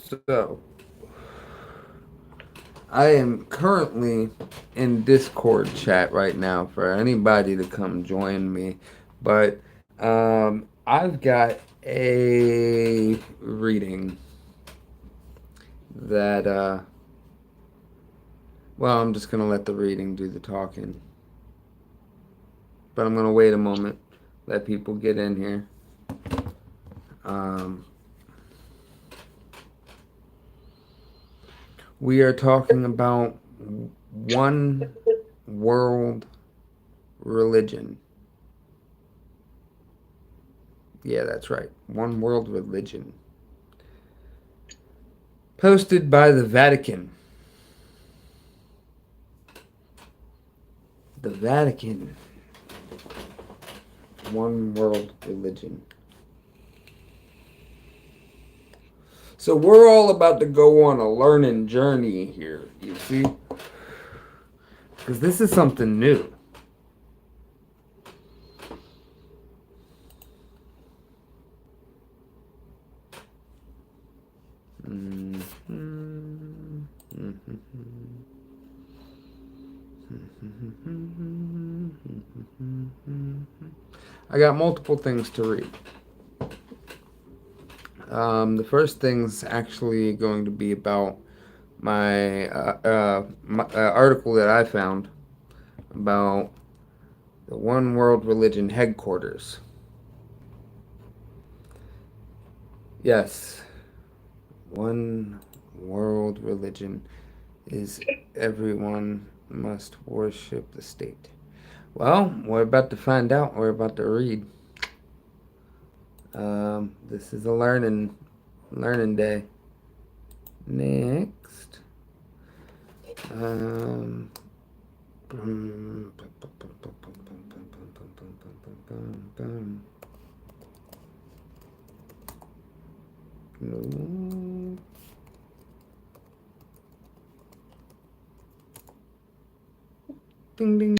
So, I am currently in Discord chat right now for anybody to come join me. But I've got a reading that, well, I'm just going to let the reading do the talking. But I'm going to wait a moment, let people get in here. Um, we are talking about one world religion. Yeah, that's right. One world religion. Posted by the Vatican. The Vatican. One world religion. So we're all about to go on a learning journey here, you see? Because this is something new. I got multiple things to read. The first thing's actually going to be about my article that I found about the One World Religion headquarters. Yes, one world religion is everyone must worship the state. Well, we're about to find out. We're about to read. This is a learning day. Next. Um, no. Ding ding.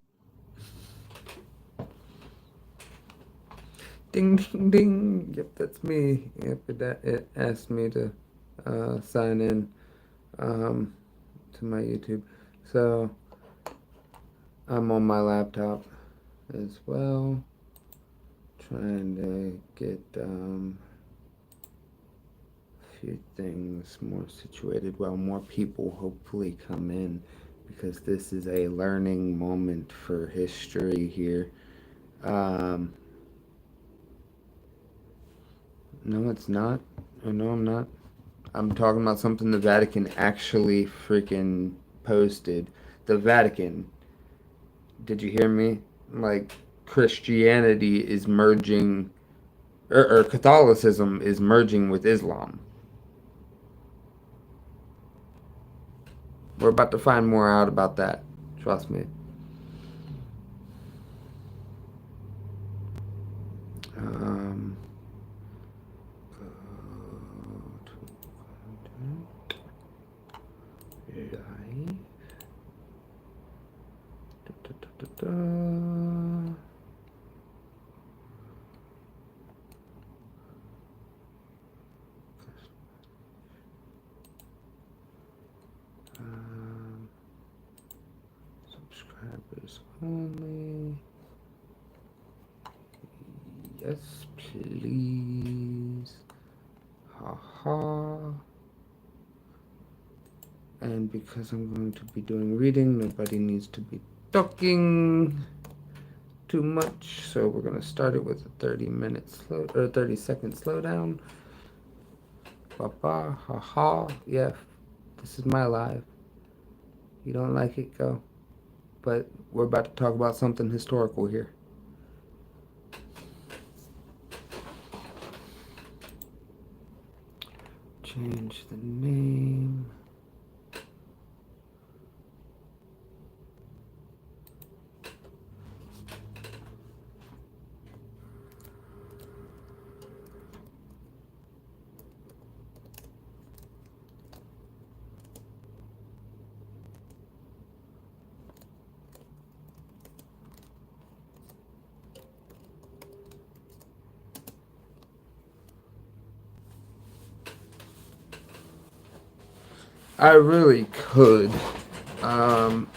Ding ding ding. Yep, that's me. Yep, it asked me to sign in to my YouTube. So I'm on my laptop as well, trying to get a few things more situated while more people hopefully come in, because this is a learning moment for history here. Um, no, it's not. Oh, no, I'm not. I'm talking about something the Vatican actually freaking posted. The Vatican. Did you hear me? Like, Christianity is merging, or Catholicism is merging with Islam. We're about to find more out about that. Trust me. Um, live. Da, da, da, da, da. Subscribers only. Yes, please. Haha. And because I'm going to be doing reading, nobody needs to be talking too much. So we're gonna start it with a 30-minute slow or 30-second slowdown. Ba ba ha ha. Yeah, this is my live. You don't like it, go. But we're about to talk about something historical here. Change the name. I really could. Um,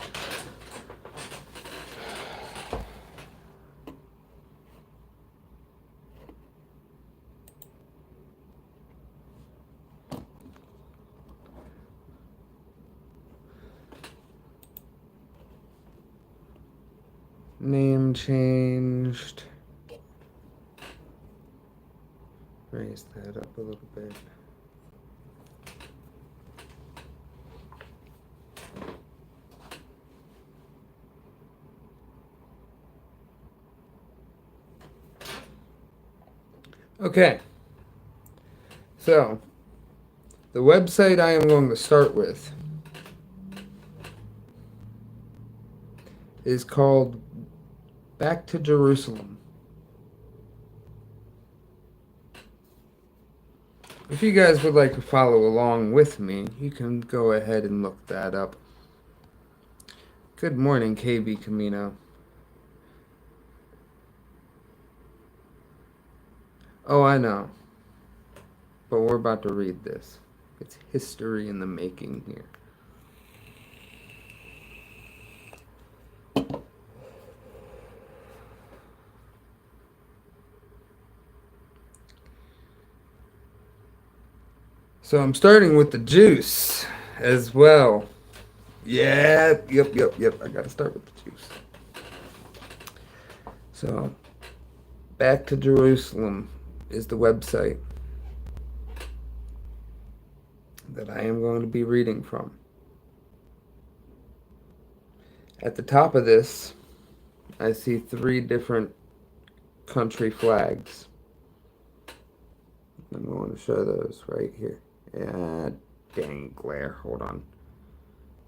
Name changed. Raise that up a little bit. Okay. So, the website I am going to start with is called Back to Jerusalem. If you guys would like to follow along with me, you can go ahead and look that up. Good morning, KB Camino. Oh, I know. But we're about to read this. It's history in the making here. So I'm starting with the juice as well. Yeah, yep. I gotta start with the juice. So, Back to Jerusalem is the website that I am going to be reading from. At the top of this, I see 3 different country flags. I'm going to show those right here. Yeah, dang glare. Hold on.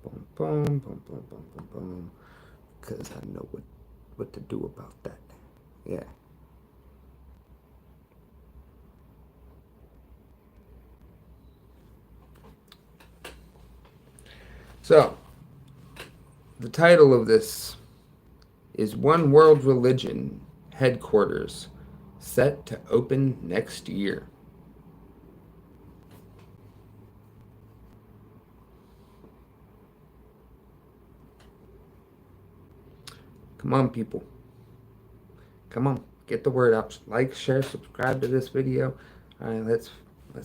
Boom, boom, boom, boom, boom, boom, boom. Because I know what to do about that. Yeah. So, the title of this is One World Religion Headquarters set to open next year. Come on, people. Come on, get the word out. Like, share, subscribe to this video. All right, let's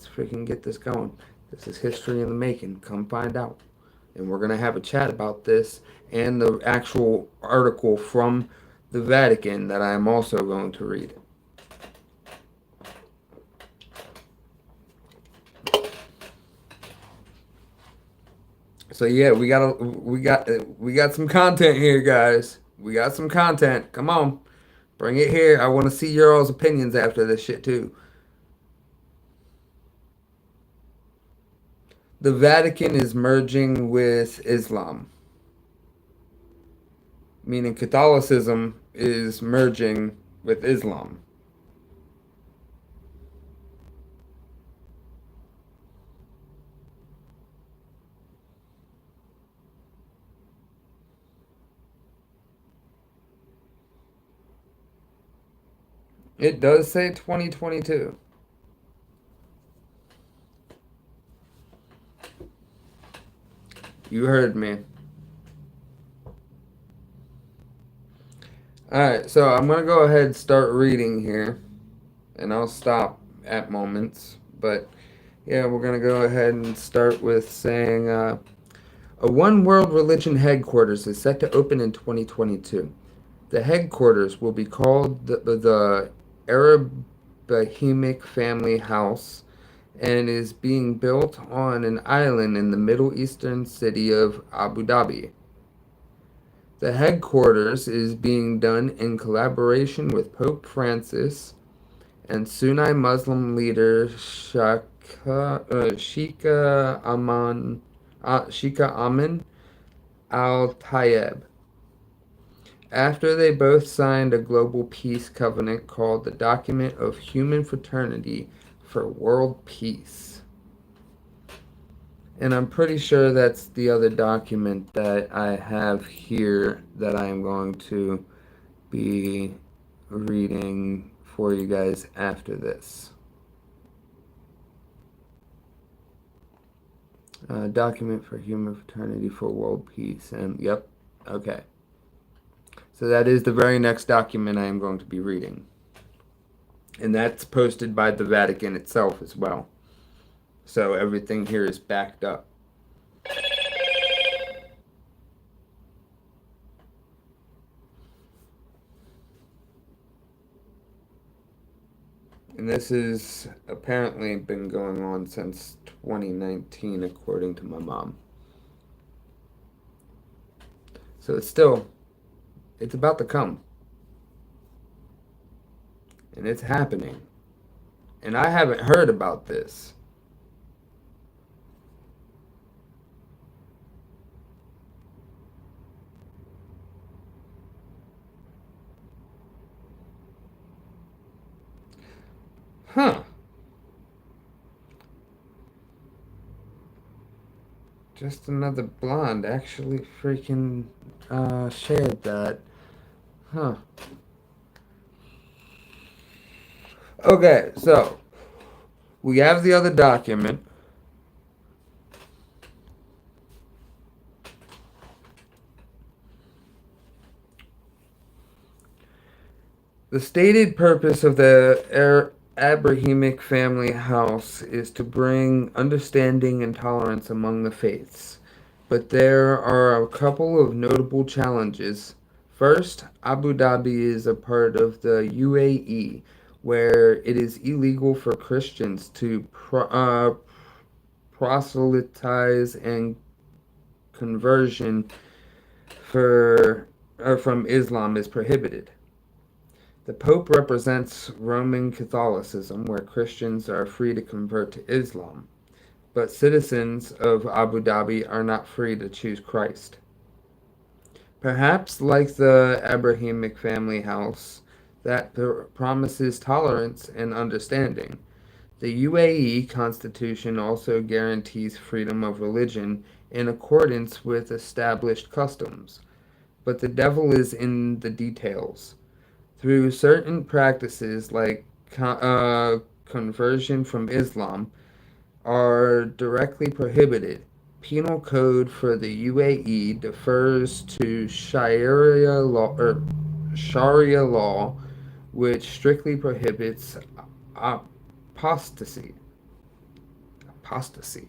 freaking get this going. This is history in the making. Come find out. And we're going to have a chat about this and the actual article from the Vatican that I am also going to read. So yeah, we got some content here, guys. We got some content. Come on. Bring it here. I want to see your all's opinions after this shit too. The Vatican is merging with Islam. Meaning Catholicism is merging with Islam. It does say 2022. You heard me. Alright, so I'm going to go ahead and start reading here. And I'll stop at moments. But yeah, we're going to go ahead and start with saying a One World Religion headquarters is set to open in 2022. The headquarters will be called the Abrahamic Family House and is being built on an island in the Middle Eastern city of Abu Dhabi. The headquarters is being done in collaboration with Pope Francis and Sunni Muslim leader Sheikha Amin Al-Tayeb, after they both signed a global peace covenant called the Document of Human Fraternity for World Peace. And I'm pretty sure that's the other document that I have here that I am going to be reading for you guys after this. Document for human fraternity for world peace. And yep, okay. So that is the very next document I am going to be reading. And that's posted by the Vatican itself as well. So everything here is backed up. And this has apparently been going on since 2019, according to my mom. So it's about to come. And it's happening. And I haven't heard about this. Huh. Just Another Blonde actually freaking shared that. Huh. Okay, so we have the other document. The stated purpose of the Abrahamic family house is to bring understanding and tolerance among the faiths. But there are a couple of notable challenges. First, Abu Dhabi is a part of the UAE, where it is illegal for Christians to proselytize, and conversion from Islam is prohibited. The Pope represents Roman Catholicism, where Christians are free to convert to Islam, but citizens of Abu Dhabi are not free to choose Christ. Perhaps like the Abrahamic family house that promises tolerance and understanding, the UAE Constitution also guarantees freedom of religion in accordance with established customs. But the devil is in the details. Through certain practices like conversion from Islam are directly prohibited. Penal code for the UAE defers to Sharia law, which strictly prohibits apostasy. Apostasy.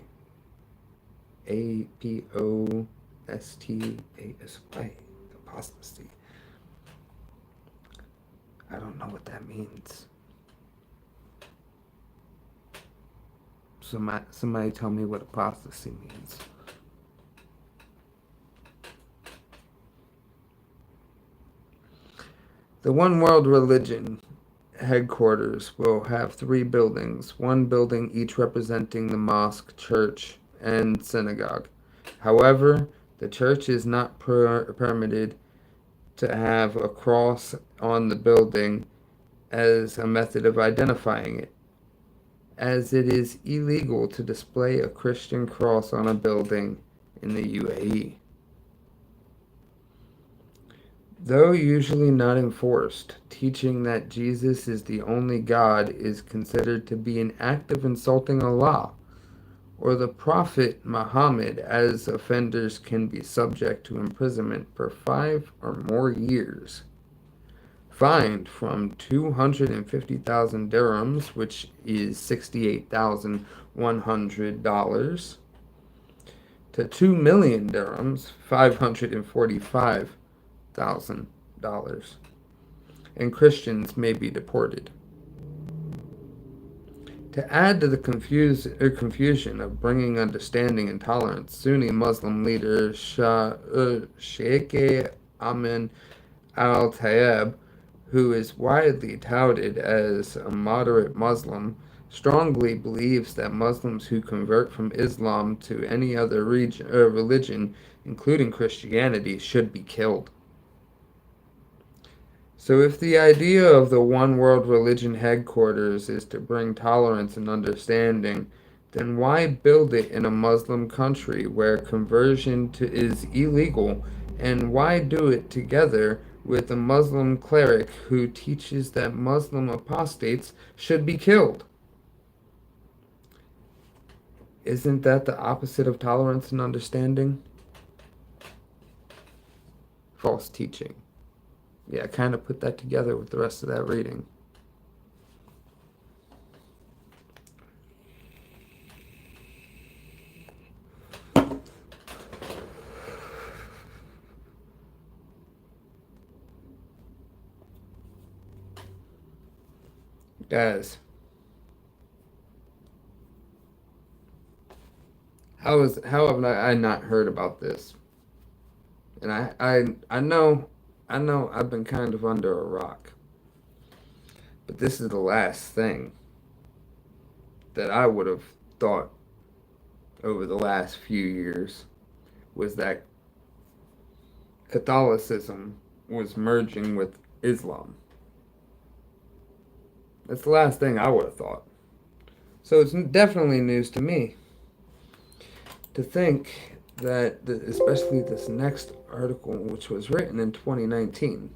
Apostasy. Apostasy. I don't know what that means. Somebody tell me what apostasy means. The One World Religion headquarters will have 3 buildings, one building each representing the mosque, church, and synagogue. However, the church is not permitted to have a cross on the building as a method of identifying it, as it is illegal to display a Christian cross on a building in the UAE. Though usually not enforced, teaching that Jesus is the only God is considered to be an act of insulting Allah or the Prophet Muhammad, as offenders can be subject to imprisonment for 5 or more years, fined from 250,000 dirhams, which is $68,100, to 2 million dirhams, $545,000, and Christians may be deported. To add to the confusion of bringing understanding and tolerance, Sunni Muslim leader Sheikh Amin al-Tayeb, who is widely touted as a moderate Muslim, strongly believes that Muslims who convert from Islam to any other religion, including Christianity, should be killed. So if the idea of the One World Religion headquarters is to bring tolerance and understanding, then why build it in a Muslim country where conversion is illegal, and why do it together with a Muslim cleric who teaches that Muslim apostates should be killed? Isn't that the opposite of tolerance and understanding? False teaching. Yeah, I kind of put that together with the rest of that reading. Guys, how have I not heard about this? And I know I've been kind of under a rock. But this is the last thing that I would have thought over the last few years was that Catholicism was merging with Islam. That's the last thing I would have thought. So it's definitely news to me to think that, especially this next article, which was written in 2019,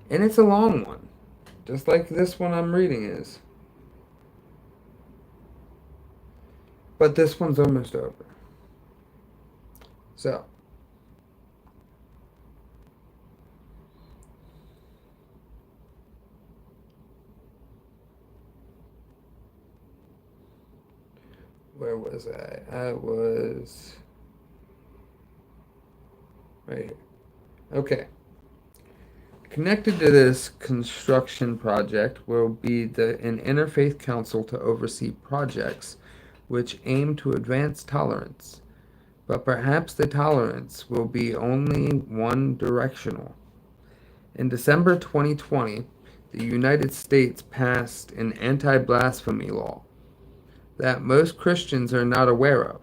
and it's a long one, just like this one I'm reading is. But this one's almost over. So, where was I? I was right here. Okay. Connected to this construction project will be an interfaith council to oversee projects which aim to advance tolerance. But perhaps the tolerance will be only one directional. In December 2020, the United States passed an anti blasphemy law that most Christians are not aware of.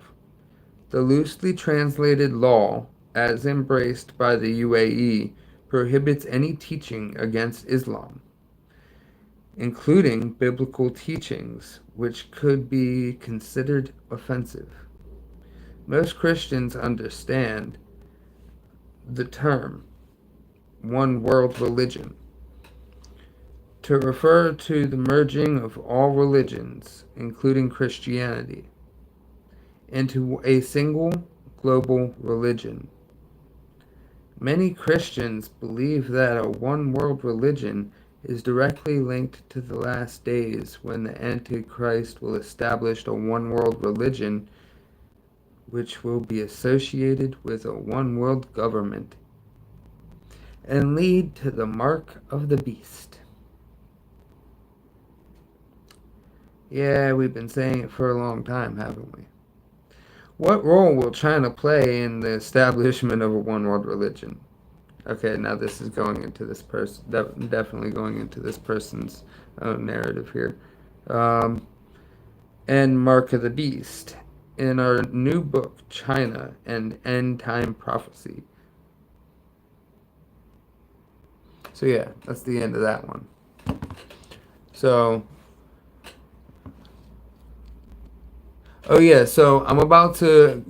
The loosely translated law, as embraced by the UAE, prohibits any teaching against Islam, including biblical teachings, which could be considered offensive. Most Christians understand the term one world religion to refer to the merging of all religions, including Christianity, into a single global religion. Many Christians believe that a one world religion is directly linked to the last days when the Antichrist will establish a one world religion which will be associated with a one world government and lead to the mark of the beast. Yeah, we've been saying it for a long time, haven't we? What role will China play in the establishment of a one world religion? Okay, now this is going into this person, definitely going into this person's own narrative here. And Mark of the Beast in our new book, China and End Time Prophecy. So yeah, that's the end of that one. So, oh yeah, so I'm about to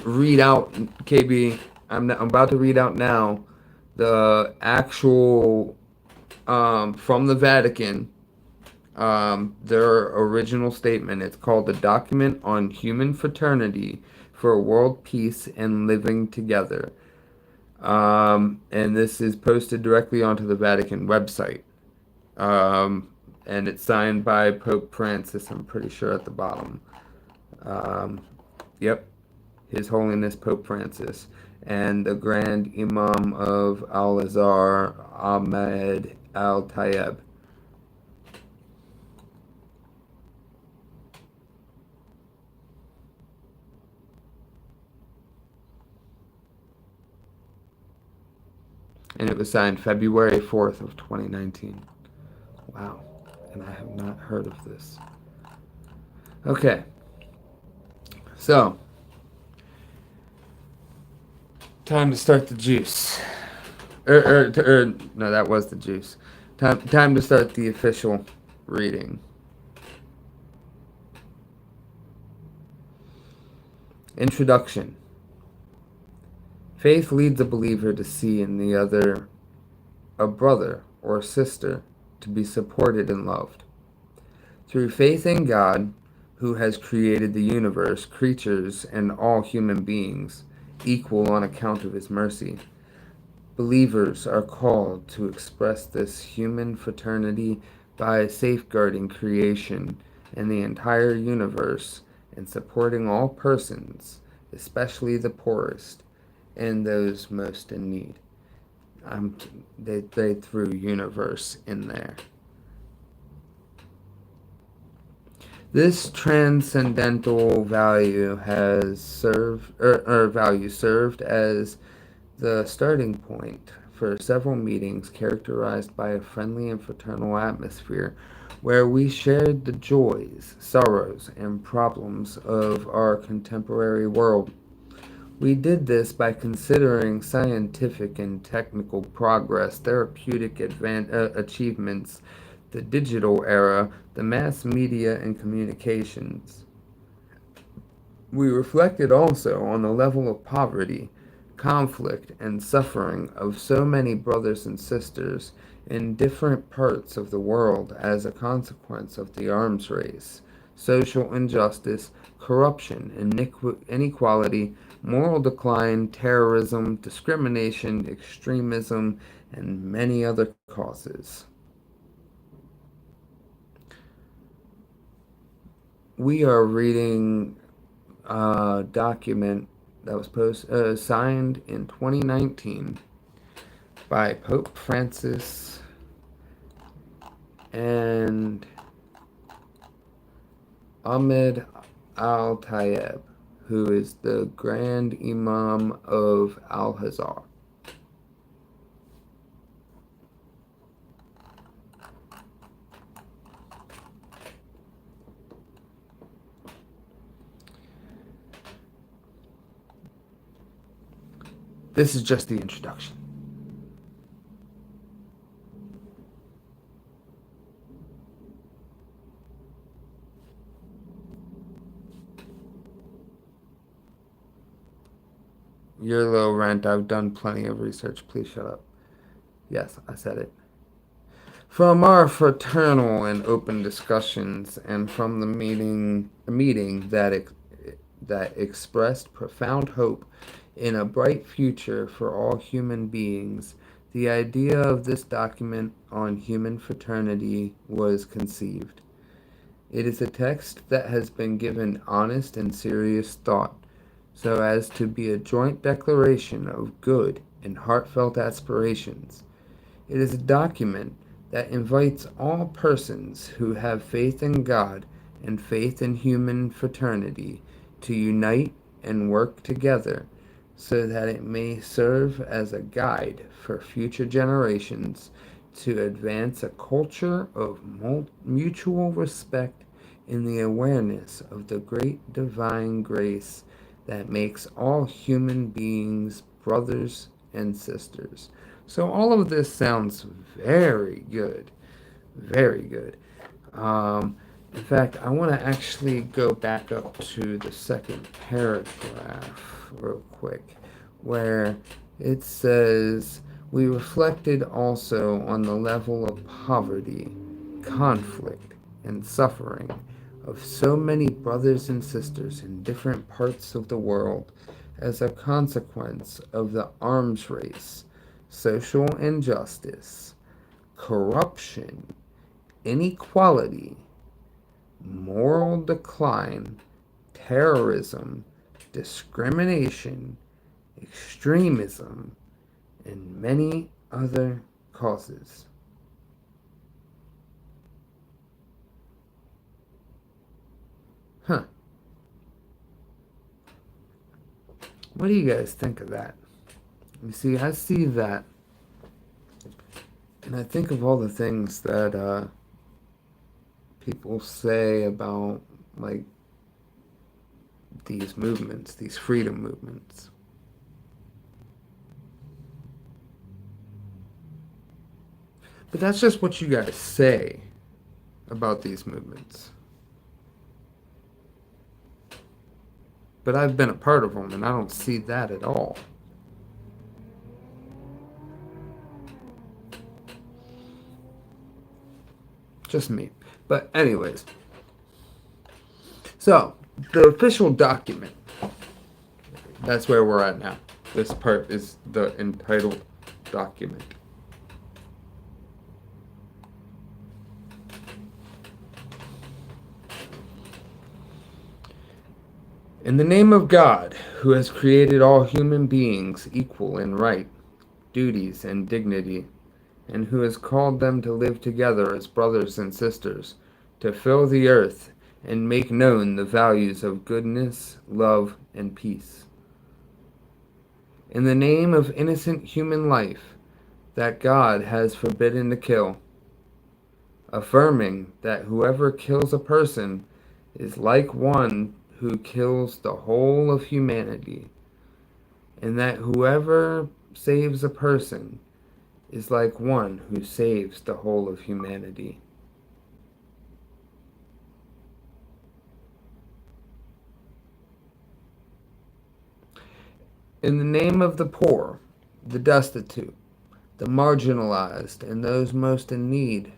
read out, KB. I'm about to read out now the actual from the Vatican, their original statement. It's called the Document on Human Fraternity for World Peace and Living Together. And this is posted directly onto the Vatican website. And it's signed by Pope Francis, I'm pretty sure, at the bottom. Yep, His Holiness Pope Francis. And the Grand Imam of Al-Azhar, Ahmed Al-Tayeb. And it was signed February 4th of 2019. Wow. And I have not heard of this. Okay. So, time to start the juice. No, that was the juice. Time to start the official reading. Introduction. Faith leads a believer to see in the other a brother or sister to be supported and loved. Through faith in God, who has created the universe, creatures, and all human beings, equal on account of his mercy, believers are called to express this human fraternity by safeguarding creation and the entire universe and supporting all persons, especially the poorest and those most in need. They threw universe in there. This transcendental value has served as the starting point for several meetings characterized by a friendly and fraternal atmosphere where we shared the joys, sorrows, and problems of our contemporary world. We did this by considering scientific and technical progress, therapeutic achievements, the digital era, the mass media, and communications. We reflected also on the level of poverty, conflict, and suffering of so many brothers and sisters in different parts of the world as a consequence of the arms race, social injustice, corruption, inequality, moral decline, terrorism, discrimination, extremism, and many other causes. We are reading a document that was signed in 2019 by Pope Francis and Ahmed Al-Tayeb, who is the Grand Imam of Al-Azhar. This is just the introduction. You're low rent. I've done plenty of research. Please shut up. Yes, I said it. From our fraternal and open discussions, and from the meeting that expressed profound hope in a bright future for all human beings, the idea of this document on human fraternity was conceived. It is a text that has been given honest and serious thought, so as to be a joint declaration of good and heartfelt aspirations. It is a document that invites all persons who have faith in God and faith in human fraternity to unite and work together so that it may serve as a guide for future generations to advance a culture of mutual respect in the awareness of the great divine grace that makes all human beings brothers and sisters. So all of this sounds very good. Very good. In fact, I want to actually go back up to the second paragraph real quick, where it says, we reflected also on the level of poverty, conflict, and suffering of so many brothers and sisters in different parts of the world as a consequence of the arms race, social injustice, corruption, inequality, moral decline, terrorism, discrimination, extremism, and many other causes. Huh. What do you guys think of that? You see, I see that, and I think of all the things that people say about, like, these movements, these freedom movements. But that's just what you guys say about these movements. But I've been a part of them, and I don't see that at all. Just me. But anyways, so the official document, that's where we're at now. This part is the entitled document. In the name of God, who has created all human beings equal in right, duties, and dignity, and who has called them to live together as brothers and sisters, to fill the earth and make known the values of goodness, love, and peace. In the name of innocent human life that God has forbidden to kill, affirming that whoever kills a person is like one who kills the whole of humanity, and that whoever saves a person is like one who saves the whole of humanity. In the name of the poor, the destitute, the marginalized, and those most in need,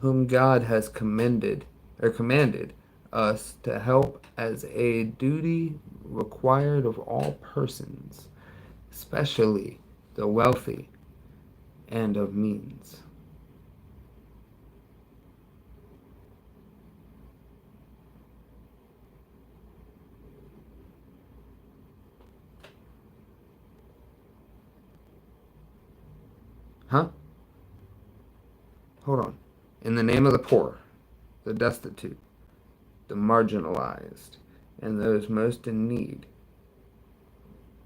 whom God has commanded us to help as a duty required of all persons, especially the wealthy and of means. Huh? Hold on. In the name of the poor, the destitute, the marginalized, and those most in need,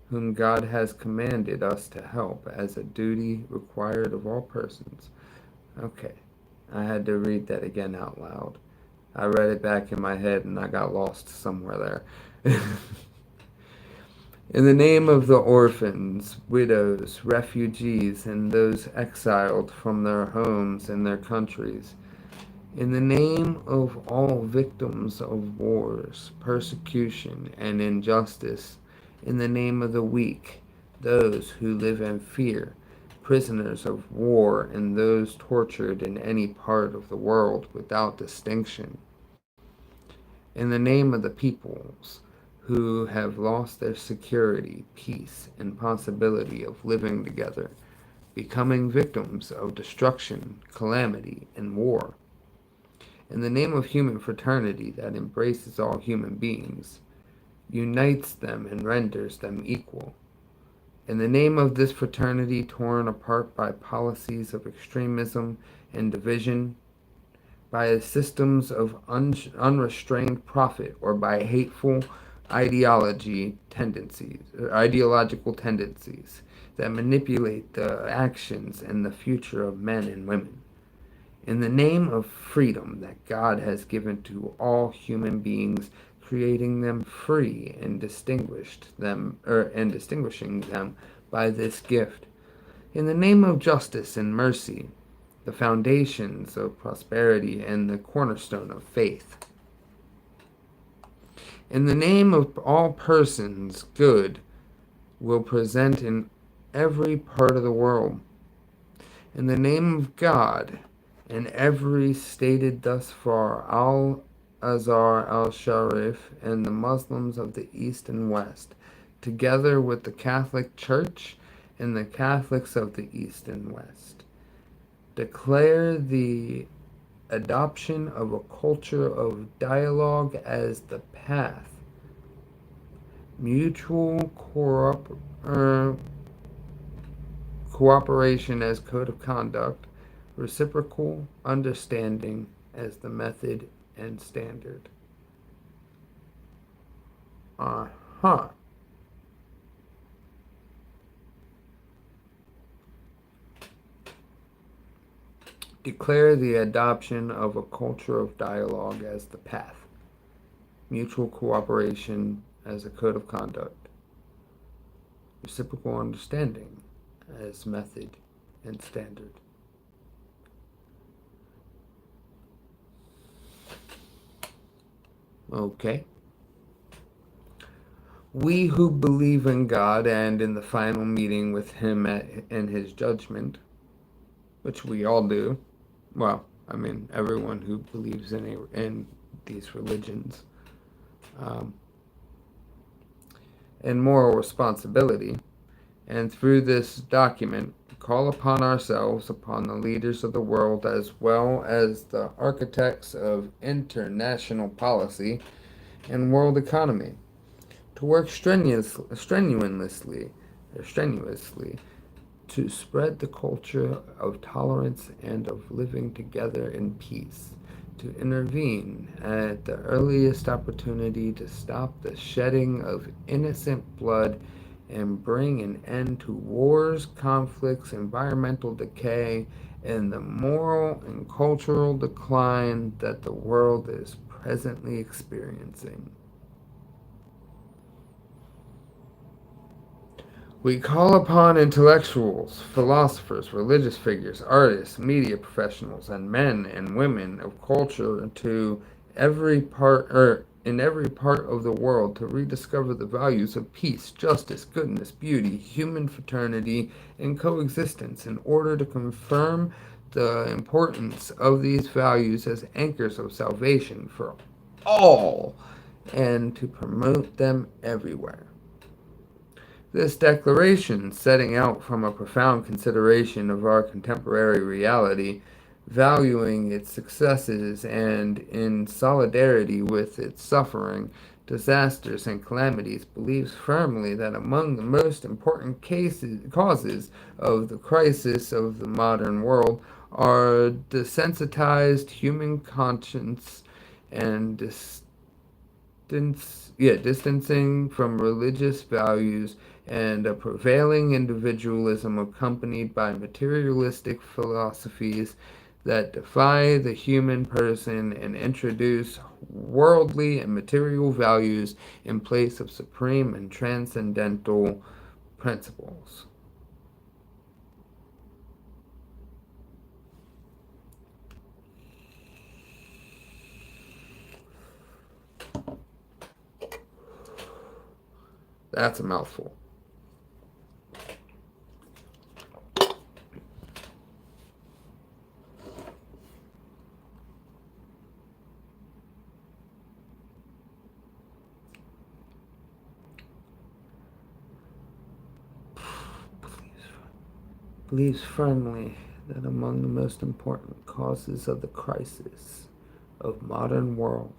whom God has commanded us to help as a duty required of all persons. Okay, I had to read that again out loud. I read it back in my head and I got lost somewhere there. In the name of the orphans, widows, refugees, and those exiled from their homes and their countries, in the name of all victims of wars, persecution, and injustice, in the name of the weak, those who live in fear, prisoners of war, and those tortured in any part of the world without distinction, in the name of the peoples who have lost their security, peace, and possibility of living together, becoming victims of destruction, calamity, and war, in the name of human fraternity that embraces all human beings, unites them and renders them equal, in the name of this fraternity torn apart by policies of extremism and division, by systems of unrestrained profit, or by hateful ideological tendencies that manipulate the actions and the future of men and women. In the name of freedom that God has given to all human beings, creating them free and distinguishing them by this gift. In the name of justice and mercy, the foundations of prosperity and the cornerstone of faith. In the name of all persons good will present in every part of the world. In the name of God, and every stated thus far, Al-Azhar al-Sharif and the Muslims of the East and West, together with the Catholic Church and the Catholics of the East and West, declare the adoption of a culture of dialogue as the path, mutual cooperation as code of conduct, reciprocal understanding as the method and standard. Uh-huh. Declare the adoption of a culture of dialogue as the path, mutual cooperation as a code of conduct, reciprocal understanding as method and standard. Okay. We who believe in God and in the final meeting with Him in His judgment, which we all do, well, I mean, everyone who believes in these religions, um, and moral responsibility. And through this document, call upon ourselves, upon the leaders of the world, as well as the architects of international policy and world economy, to work strenuously to spread the culture of tolerance and of living together in peace, to intervene at the earliest opportunity to stop the shedding of innocent blood and bring an end to wars, conflicts, environmental decay, and the moral and cultural decline that the world is presently experiencing. We call upon intellectuals, philosophers, religious figures, artists, media professionals, and men and women of culture to in every part of the world to rediscover the values of peace, justice, goodness, beauty, human fraternity, and coexistence in order to confirm the importance of these values as anchors of salvation for all and to promote them everywhere. This declaration, setting out from a profound consideration of our contemporary reality, valuing its successes and in solidarity with its suffering, disasters, and calamities, believes firmly that among the most important causes of the crisis of the modern world are desensitized human conscience and distancing from religious values and a prevailing individualism accompanied by materialistic philosophies that defy the human person and introduce worldly and material values in place of supreme and transcendental principles. That's a mouthful. Believes firmly that among the most important causes of the crisis of modern world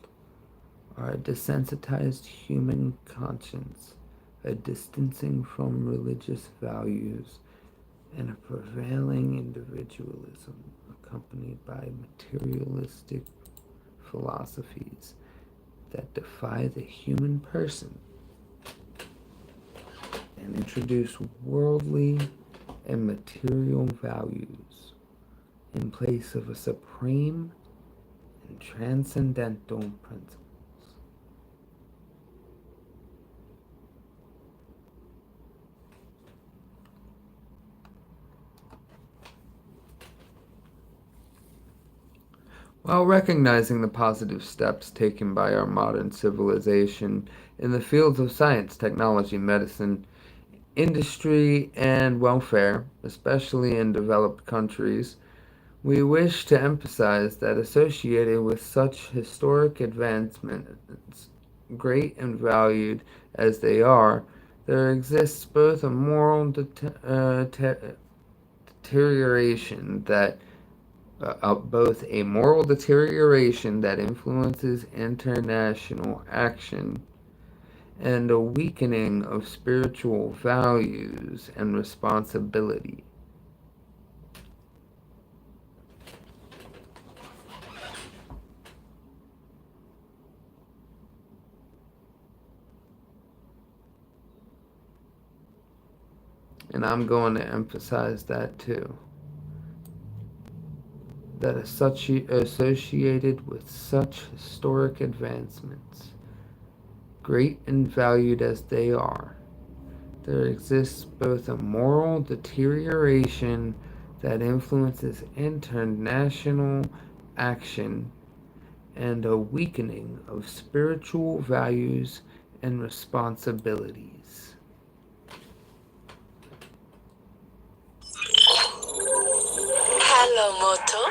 are a desensitized human conscience, a distancing from religious values, and a prevailing individualism accompanied by materialistic philosophies that defy the human person and introduce worldly and material values in place of a supreme and transcendental principle. While recognizing the positive steps taken by our modern civilization in the fields of science, technology, medicine, industry, and welfare, especially in developed countries, we wish to emphasize that associated with such historic advancements, great and valued as they are, there exists both a moral deterioration that both a moral deterioration that influences international action and a weakening of spiritual values and responsibility. And I'm going to emphasize that too. That associated with such historic advancements, great and valued as they are, there exists both a moral deterioration that influences international action and a weakening of spiritual values and responsibilities. Hello, Moto.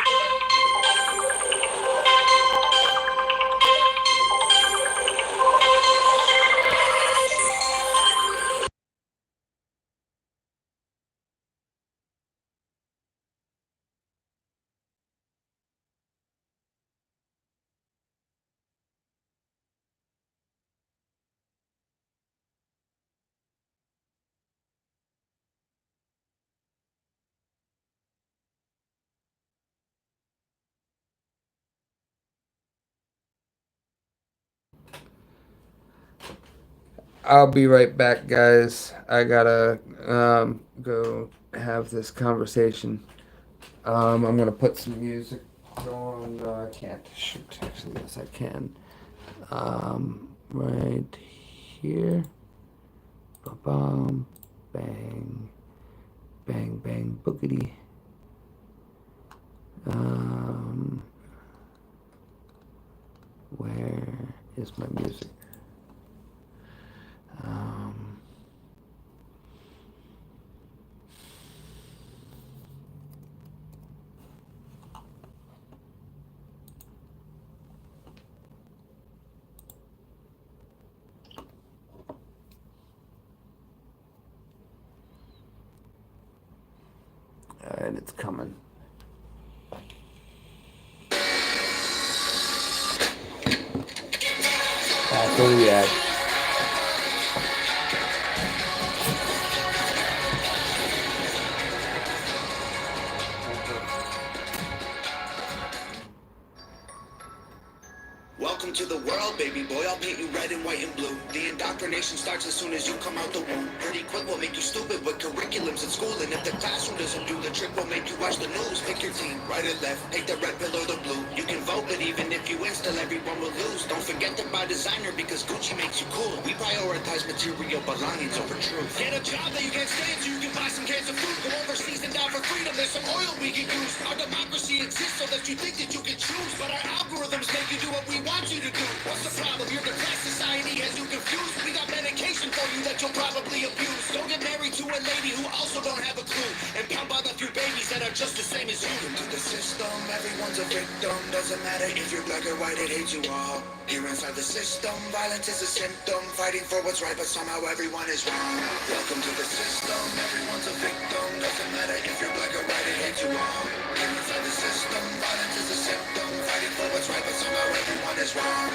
I'll be right back, guys. I gotta go have this conversation. I'm gonna put some music on. I can't shoot. Actually, yes, I can. Right here. Ba-bum, bang, bang, bang, boogity. Where is my music? Um, and it's coming. That's what we had. Welcome to the world, baby boy. I'll paint you red and white and blue. The indoctrination starts as soon as you come out the womb. Pretty quick will make you stupid with curriculums at school. And if the classroom doesn't do the trick, will make you watch the news. Pick your team, right or left. Take the red pill or the blue. You can vote, but even if you win, still everyone will lose. Don't forget to buy designer because Gucci makes you cool. We prioritize material belongings over truth. Get a job that you can't stand so you can buy some cans of food. Go overseas and die for freedom. There's some oil we can use. Our democracy exists so that you think that you can choose. But our algorithms make you do what we want you to do. What's the problem? Your depressed society has you confused. We got medication for you that you'll probably abuse. Don't get married to a lady who also don't have a clue. And pump out a few babies that are just the same as you. Into the system, everyone's a victim. Doesn't matter if you're black or white, it hates you all. Here inside the system, violence is a symptom. Fighting for what's right, but somehow everyone is wrong. Welcome to the system, everyone's a victim. Doesn't matter if you're black or white, it hates you all. Here inside the system, violence is a symptom. Fighting for what's right, but somehow everyone is wrong.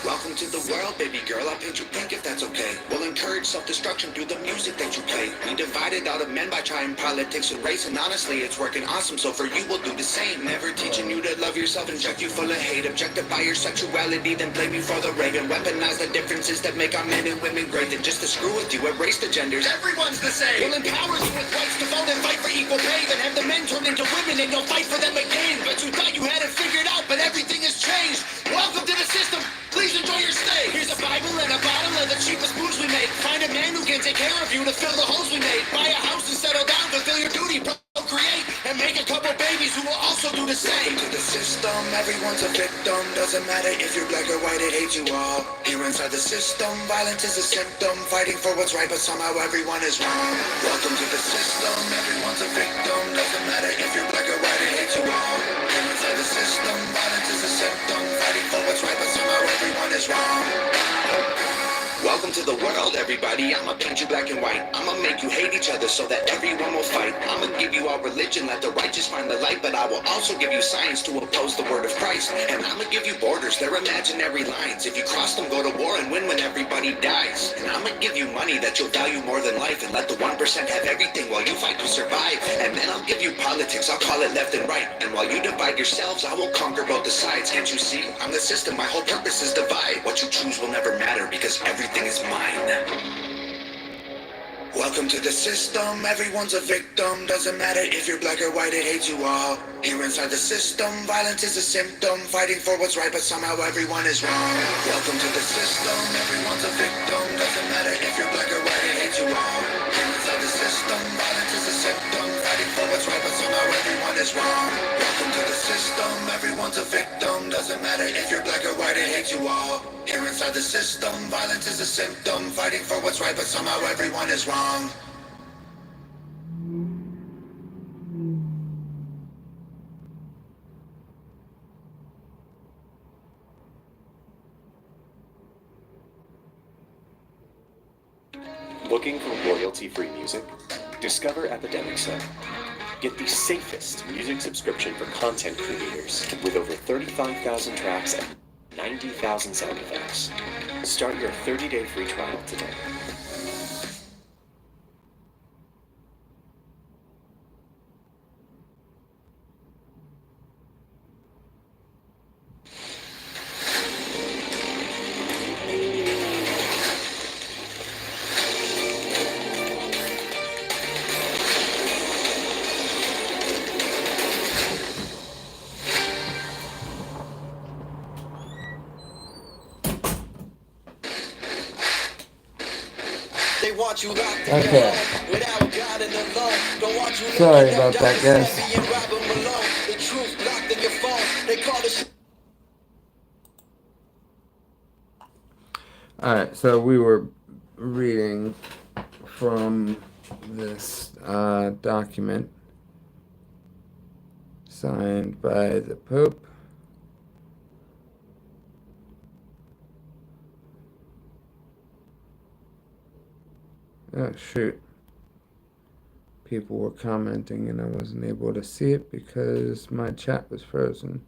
Welcome to the world, baby girl. I'll paint you pink if that's okay. We'll encourage self-destruction through the music that you play. We divided out of men by trying politics and race, and honestly, it's working awesome. So for you, we'll do the same. Never teaching you to love yourself, inject you full of hate, objectify your sexuality, then blame you for the rape, and weaponize the differences that make our men and women great. And just to screw with you, erase the genders. Everyone's the same. We'll empower you with rights to vote and fight for equal pay. Then have the men turn into women, and you'll fight for them again. But you thought you had it figured out, but everything has changed. Welcome to the system. Please enjoy your stay. Here's a Bible and a bottle of the cheapest booze we make. Find a man who can take care of you to fill the holes we made. Buy a house and settle down, fulfill your duty, procreate, and make a couple babies who will also do the same. To the system, everyone's a victim. Doesn't matter if you're black or white, it hates you all. Here inside the system, violence is a symptom. Fighting for what's right, but somehow everyone is wrong. Welcome to the system, everyone's a victim. Doesn't matter if you're black or white, it hates you all. Here inside the system, violence is a symptom. Fighting for what's right, but somehow everyone is wrong. Welcome to the world, everybody. I'ma paint you black and white. I'ma make you hate each other so that everyone will fight. I'ma give you our religion, let the righteous find the light. But I will also give you science to oppose the word of Christ. And I'ma give you borders, they're imaginary lines. If you cross them, go to war and win when everybody dies. And I'ma give you money that you'll value more than life. And let the 1% have everything while you fight to survive. And then I'll give you politics, I'll call it left and right. And while you divide yourselves, I will conquer both the sides. Can't you see? I'm the system, my whole purpose is divide. What you choose will never matter because everything is mine. Welcome to the system, everyone's a victim. Doesn't matter if you're black or white, it hates you all. Here inside the system, violence is a symptom. Fighting for what's right, but somehow everyone is wrong. Welcome to the system, everyone's a victim. Doesn't matter if you're black or white, it hates you all. Here inside the system, violence is a symptom. Fighting for what's right, but somehow everyone is wrong. Welcome to the system, everyone's a victim. Doesn't matter if you're black or white, it hates you all. Here inside the system, violence is a symptom. Fighting for what's right, but somehow everyone is wrong. Looking for royalty-free music? Discover Epidemic Sound. Get the safest music subscription for content creators with over 35,000 tracks and 90,000 sound effects. Start your 30-day free trial today. want you locked in Okay. your home without God in the law. Don't want you Sorry looking up about that, Dr. guys. Sebi and Robert Malone. The truth locked in your phone. They call the shit. Alright, so we were reading from this document signed by the Pope. Oh, shoot. People were commenting and I wasn't able to see it because my chat was frozen.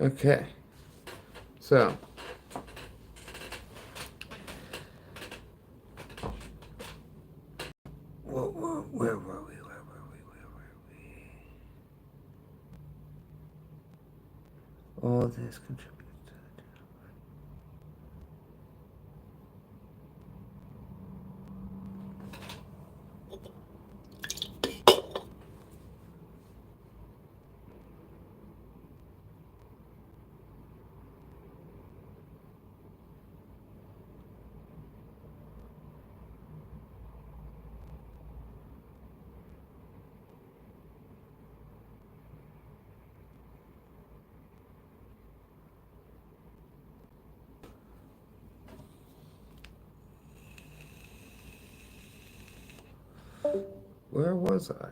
Okay. So, where were we? All this contributes to the Where was I?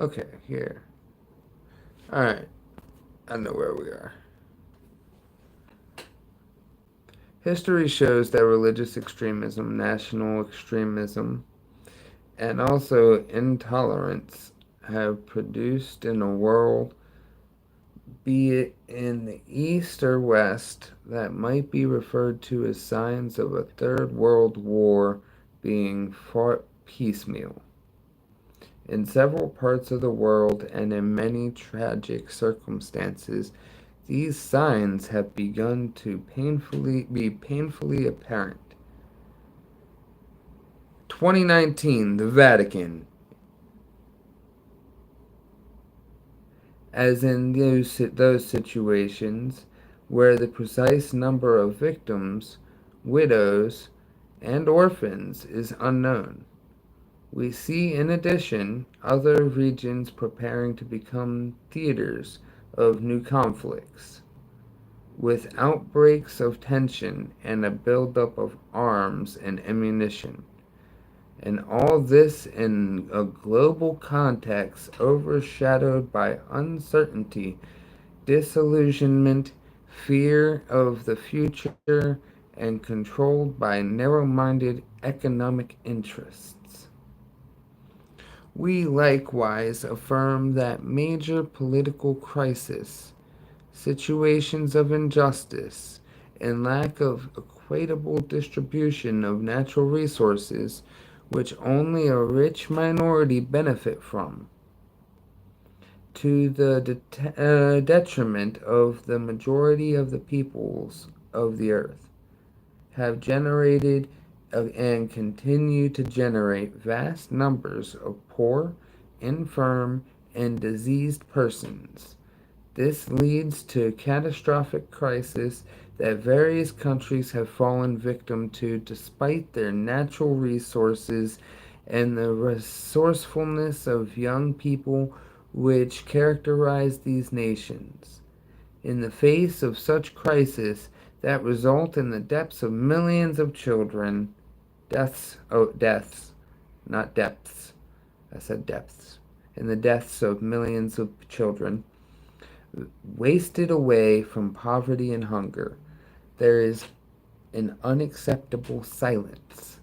Okay, here. Alright. I know where we are. History shows that religious extremism, national extremism, and also intolerance have produced in a world, be it in the East or West, that might be referred to as signs of a third world war being fought piecemeal. In several parts of the world and in many tragic circumstances, these signs have begun to be painfully apparent. 2019, the Vatican. As in those situations where the precise number of victims, widows, and orphans is unknown. We see, in addition, other regions preparing to become theaters of new conflicts, with outbreaks of tension and a buildup of arms and ammunition. And all this in a global context overshadowed by uncertainty, disillusionment, fear of the future, and controlled by narrow-minded economic interests. We likewise affirm that major political crisis, situations of injustice, and lack of equitable distribution of natural resources, which only a rich minority benefit from, to the detriment of the majority of the peoples of the earth, have generated and continue to generate vast numbers of poor, infirm, and diseased persons. This leads to catastrophic crisis that various countries have fallen victim to despite their natural resources and the resourcefulness of young people which characterize these nations. In the face of such crisis that result in the deaths of millions of children, deaths, not depths, I said depths, in the deaths of millions of children, wasted away from poverty and hunger, there is an unacceptable silence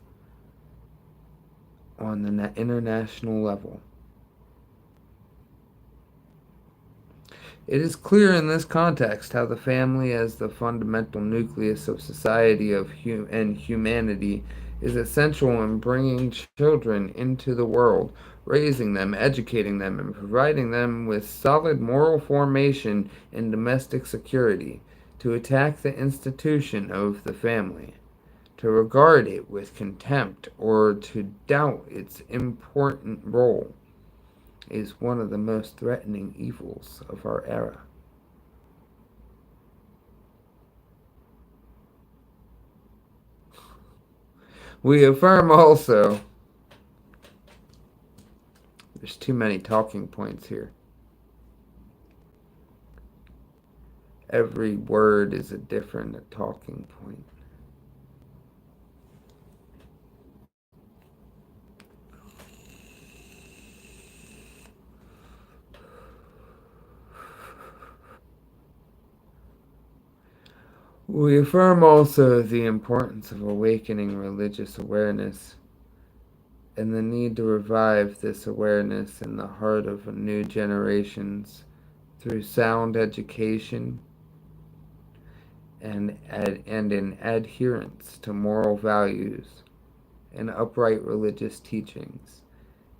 on the international level. It is clear in this context how the family, as the fundamental nucleus of society and humanity, is essential in bringing children into the world, raising them, educating them, and providing them with solid moral formation and domestic security. To attack the institution of the family, to regard it with contempt, or to doubt its important role is one of the most threatening evils of our era. We affirm also, there's too many talking points here. Every word is a different talking point. We affirm also the importance of awakening religious awareness and the need to revive this awareness in the heart of new generations through sound education and in adherence to moral values and upright religious teachings.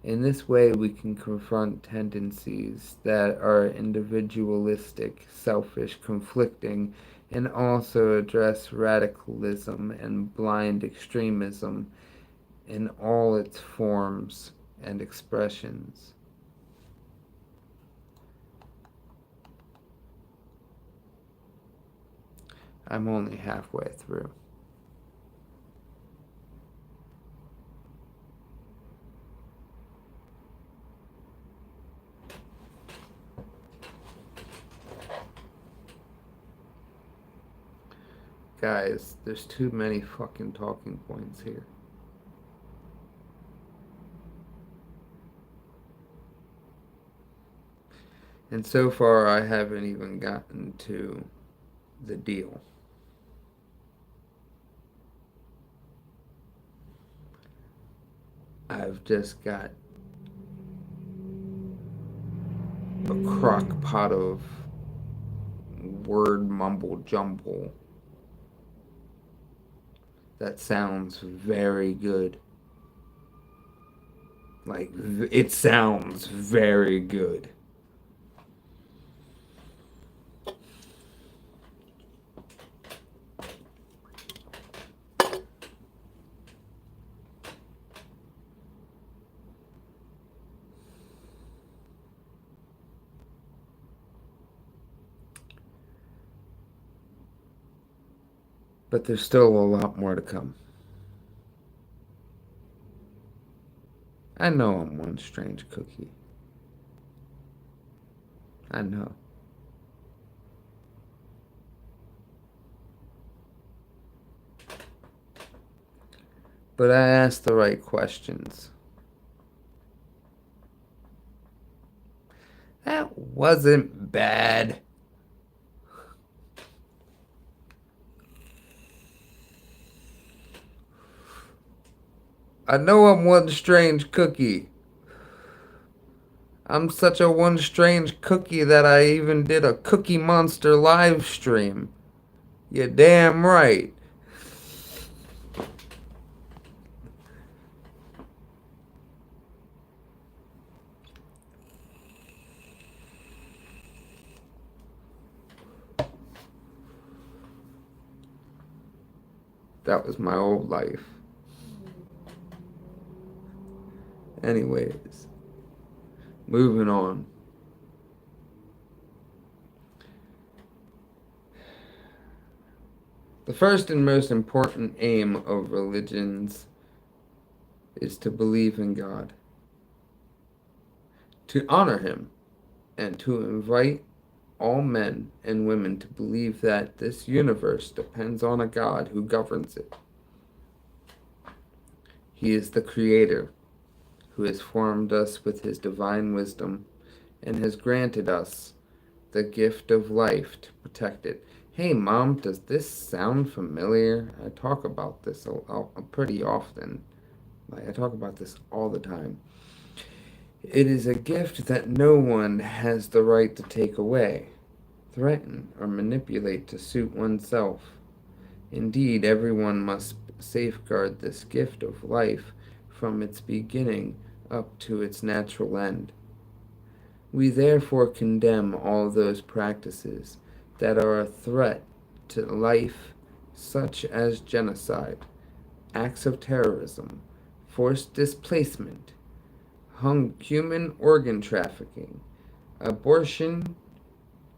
In this way, we can confront tendencies that are individualistic, selfish, conflicting, and also address radicalism and blind extremism in all its forms and expressions. I'm only halfway through. Guys, there's too many fucking talking points here. And so far, I haven't even gotten to the deal. I've just got a crock pot of word mumble jumble that sounds very good. Like, it sounds very good. But there's still a lot more to come. I know I'm one strange cookie. I know. But I asked the right questions. That wasn't bad. I know I'm one strange cookie. I'm such a one strange cookie that I even did a Cookie Monster live stream. You're damn right. That was my old life. Anyways, moving on. The first and most important aim of religions is to believe in God, to honor Him, and to invite all men and women to believe that this universe depends on a God who governs it. He is the Creator, who has formed us with His divine wisdom and has granted us the gift of life to protect it. Hey, Mom, does this sound familiar? I talk about this pretty often. I talk about this all the time. It is a gift that no one has the right to take away, threaten, or manipulate to suit oneself. Indeed, everyone must safeguard this gift of life from its beginning up to its natural end. We therefore condemn all those practices that are a threat to life, such as genocide, acts of terrorism, forced displacement, human organ trafficking, abortion,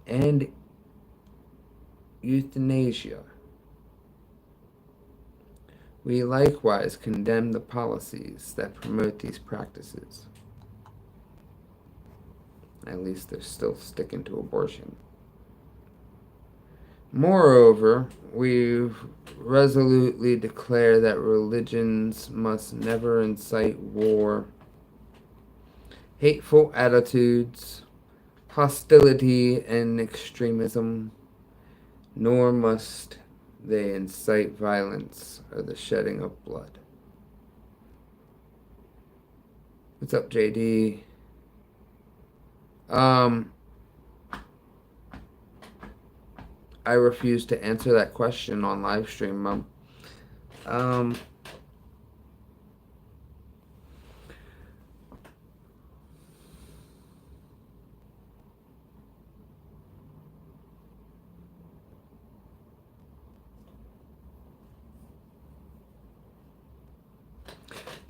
and euthanasia. We likewise condemn the policies that promote these practices. At least they're still sticking to abortion. Moreover, we resolutely declare that religions must never incite war, hateful attitudes, hostility, and extremism, nor must they incite violence or the shedding of blood. What's up, JD? I refuse to answer that question on live stream, Mom.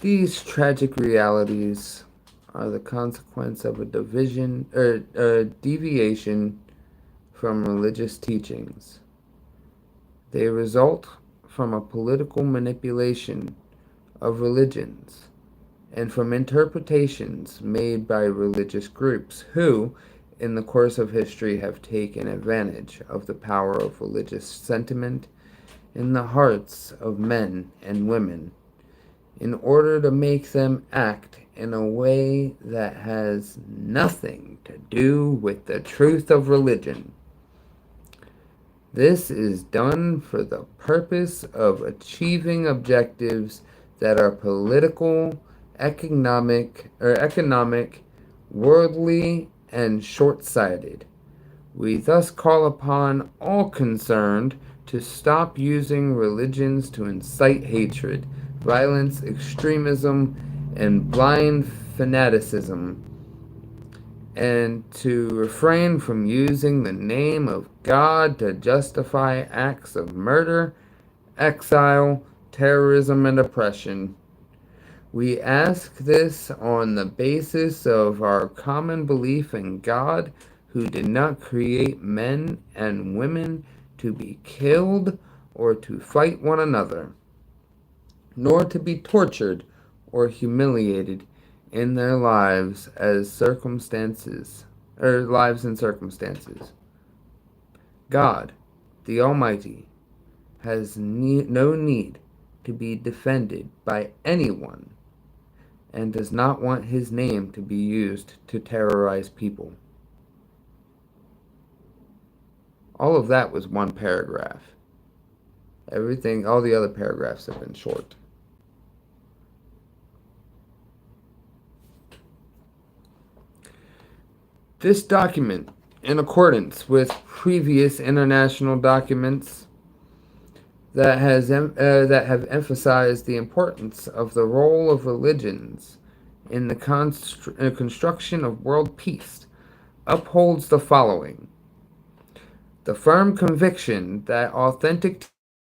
These tragic realities are the consequence of a deviation from religious teachings. They result from a political manipulation of religions and from interpretations made by religious groups who, in the course of history, have taken advantage of the power of religious sentiment in the hearts of men and women in order to make them act in a way that has nothing to do with the truth of religion. This is done for the purpose of achieving objectives that are political, economic, worldly, and short-sighted. We thus call upon all concerned to stop using religions to incite hatred, violence, extremism, and blind fanaticism, and to refrain from using the name of God to justify acts of murder, exile, terrorism, and oppression. We ask this on the basis of our common belief in God, who did not create men and women to be killed or to fight one another, nor to be tortured or humiliated in their lives and circumstances. God, the Almighty, has no need to be defended by anyone and does not want his name to be used to terrorize people. All of that was one paragraph. All the other paragraphs have been short. This document, in accordance with previous international documents that have emphasized the importance of the role of religions in the construction of world peace, upholds the following: the firm conviction that authentic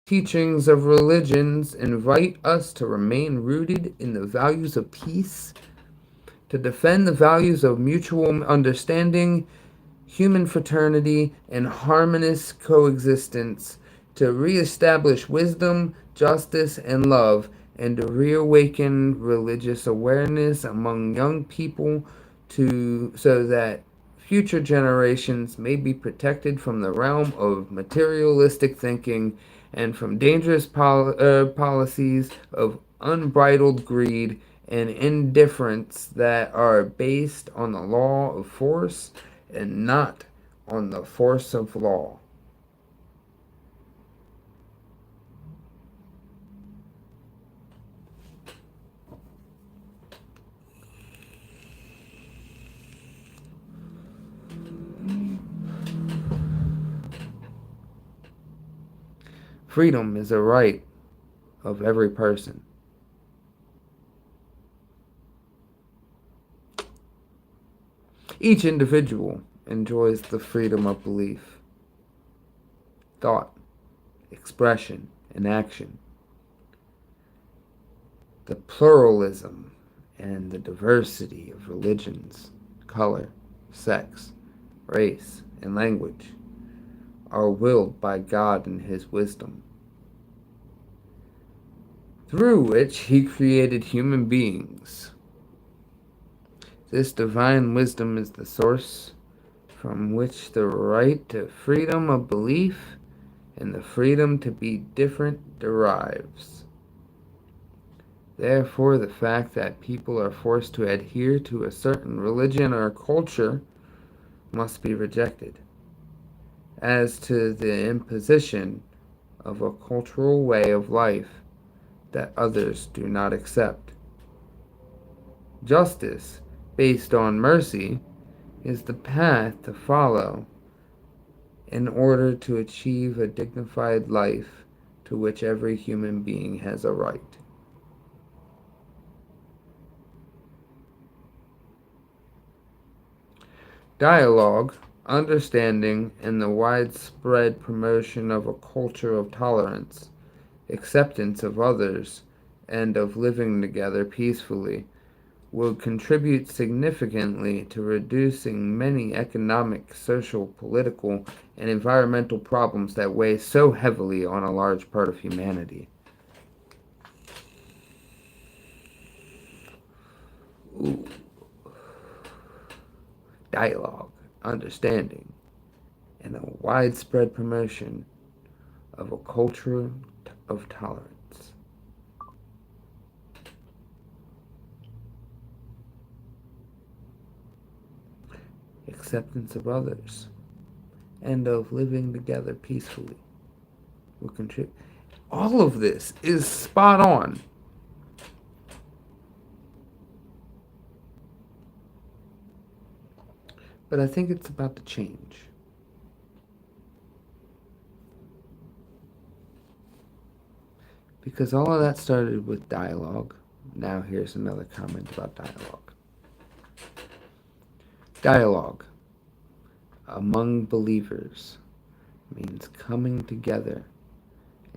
teachings of religions invite us to remain rooted in the values of peace, to defend the values of mutual understanding, human fraternity, and harmonious coexistence, to reestablish wisdom, justice, and love, and to reawaken religious awareness among young people so that future generations may be protected from the realm of materialistic thinking and from dangerous policies of unbridled greed and indifference that are based on the law of force and not on the force of law. Freedom is a right of every person. Each individual enjoys the freedom of belief, thought, expression, and action. The pluralism and the diversity of religions, color, sex, race, and language are willed by God in His wisdom, through which He created human beings. This divine wisdom is the source from which the right to freedom of belief and the freedom to be different derives. Therefore, the fact that people are forced to adhere to a certain religion or culture must be rejected. As to the imposition of a cultural way of life that others do not accept, justice based on mercy is the path to follow in order to achieve a dignified life to which every human being has a right. Dialogue, understanding, and the widespread promotion of a culture of tolerance, acceptance of others, and of living together peacefully will contribute significantly to reducing many economic, social, political, and environmental problems that weigh so heavily on a large part of humanity. Ooh. Dialogue, understanding, and a widespread promotion of a culture of tolerance. Acceptance of others, and of living together peacefully will contribute. All of this is spot on. But I think it's about to change. Because all of that started with dialogue. Now here's another comment about dialogue. Dialogue among believers means coming together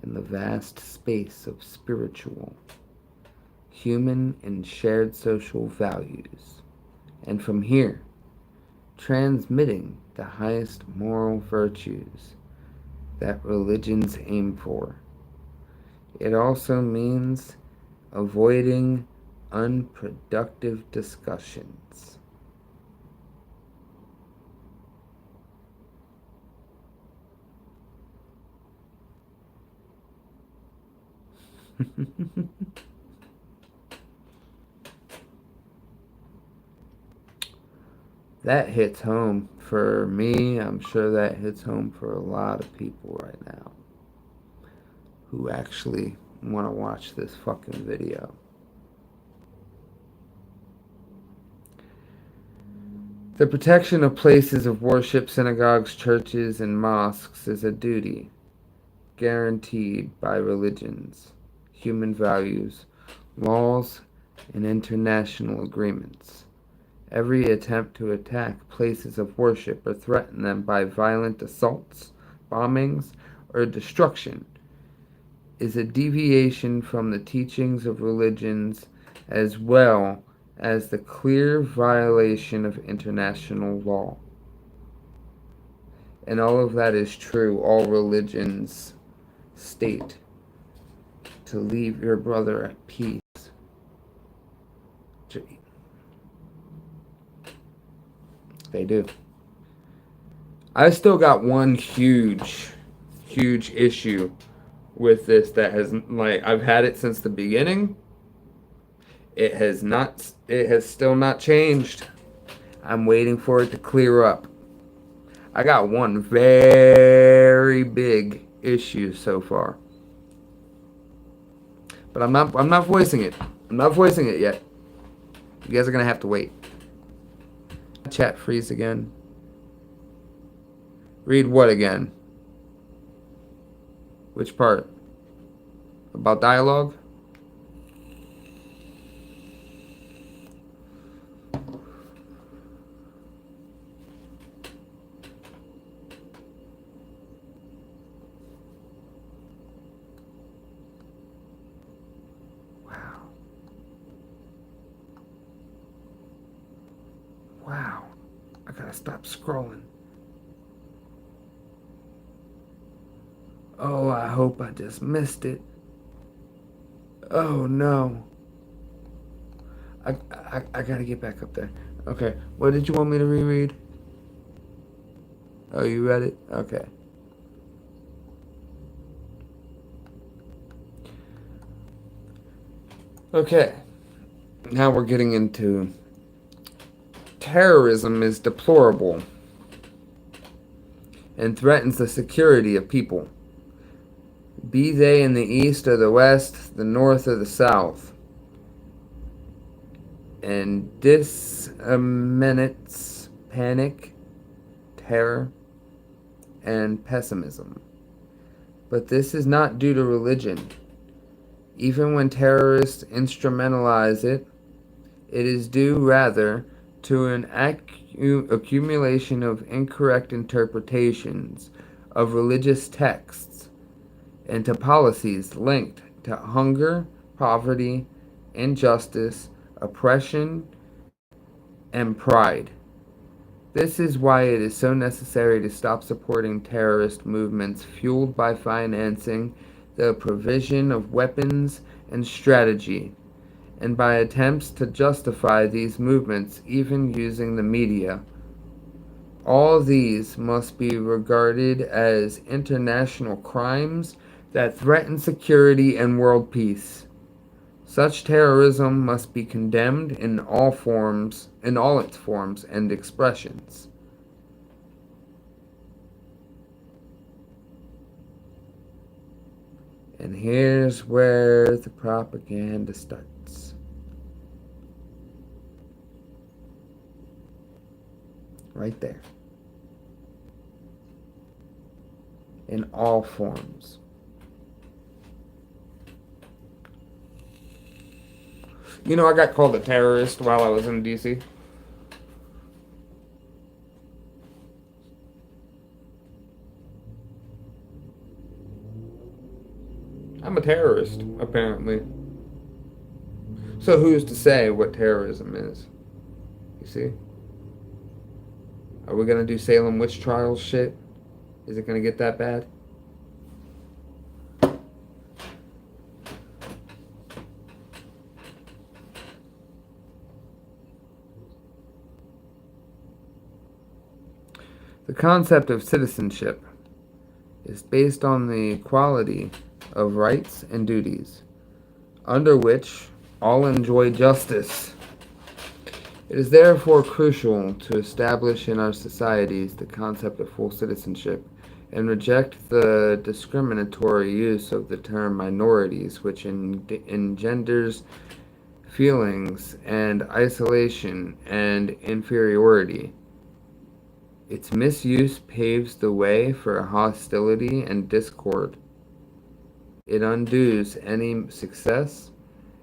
in the vast space of spiritual, human, and shared social values, and from here, transmitting the highest moral virtues that religions aim for. It also means avoiding unproductive discussions. That hits home for me. I'm sure that hits home for a lot of people right now who actually want to watch this fucking video. The protection of places of worship, synagogues, churches, and mosques is a duty guaranteed by religions, human values, laws, and international agreements. Every attempt to attack places of worship or threaten them by violent assaults, bombings, or destruction is a deviation from the teachings of religions as well as the clear violation of international law. And all of that is true. All religions state to leave your brother at peace. They do. I still got one huge issue with this that has, like, I've had it since the beginning. It has still not changed. I'm waiting for it to clear up. I got one very big issue so far. But I'm not voicing it. I'm not voicing it yet. You guys are gonna have to wait. Chat freeze again. Read what again? Which part? About dialogue? Wow. gotta stop scrolling. Oh, I hope I just missed it. Oh no. I gotta get back up there. Okay, what did you want me to reread? Oh, you read it? Okay. Okay. Now we're getting into terrorism is deplorable and threatens the security of people, be they in the east or the west, the north or the south, and disseminates panic, terror, and pessimism. But this is not due to religion. Even when terrorists instrumentalize it, it is due rather to an accumulation of incorrect interpretations of religious texts and to policies linked to hunger, poverty, injustice, oppression, and pride. This is why it is so necessary to stop supporting terrorist movements fueled by financing the provision of weapons and strategy, and by attempts to justify these movements even using the media. All these must be regarded as international crimes that threaten security and world peace. Such terrorism must be condemned in all its forms and expressions. And here's where the propaganda starts. Right there. In all forms. You know, I got called a terrorist while I was in DC. I'm a terrorist, apparently. So who's to say what terrorism is? You see? Are we gonna do Salem witch trials shit? Is it gonna get that bad? The concept of citizenship is based on the equality of rights and duties, under which all enjoy justice. It is therefore crucial to establish in our societies the concept of full citizenship and reject the discriminatory use of the term minorities, which engenders feelings and isolation and inferiority. Its misuse paves the way for hostility and discord. It undoes any success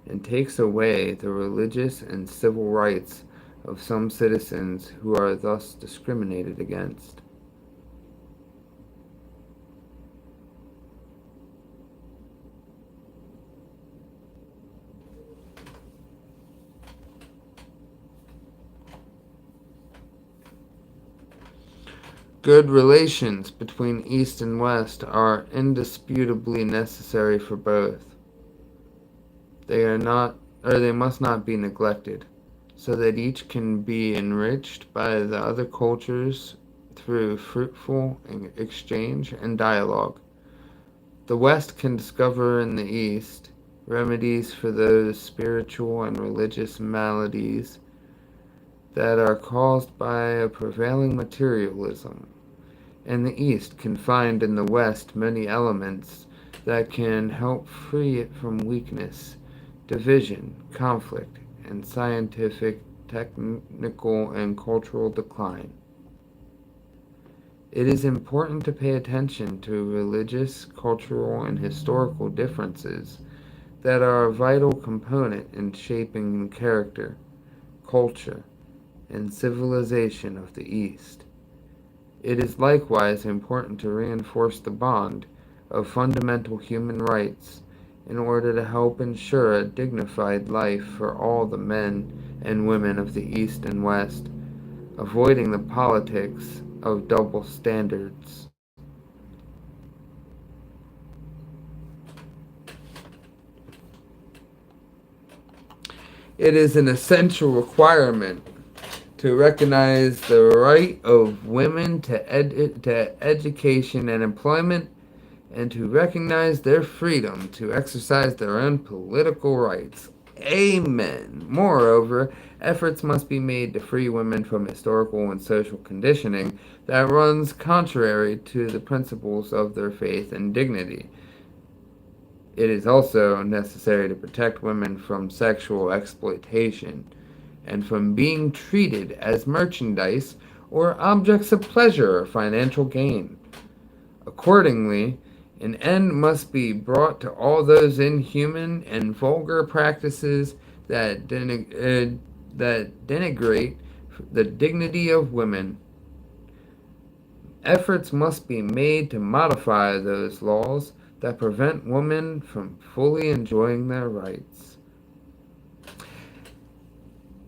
and takes away the religious and civil rights of some citizens who are thus discriminated against. Good relations between East and West are indisputably necessary for both. They must not be neglected, so that each can be enriched by the other cultures through fruitful exchange and dialogue. The West can discover in the East remedies for those spiritual and religious maladies that are caused by a prevailing materialism, and the East can find in the West many elements that can help free it from weakness, division, conflict, and scientific, technical, and cultural decline. It is important to pay attention to religious, cultural, and historical differences that are a vital component in shaping the character, culture, and civilization of the East. It is likewise important to reinforce the bond of fundamental human rights in order to help ensure a dignified life for all the men and women of the East and West, avoiding the politics of double standards. It is an essential requirement to recognize the right of women to education and employment, and to recognize their freedom to exercise their own political rights. Amen. Moreover, efforts must be made to free women from historical and social conditioning that runs contrary to the principles of their faith and dignity. It is also necessary to protect women from sexual exploitation and from being treated as merchandise or objects of pleasure or financial gain. Accordingly, an end must be brought to all those inhuman and vulgar practices that denigrate the dignity of women. Efforts must be made to modify those laws that prevent women from fully enjoying their rights.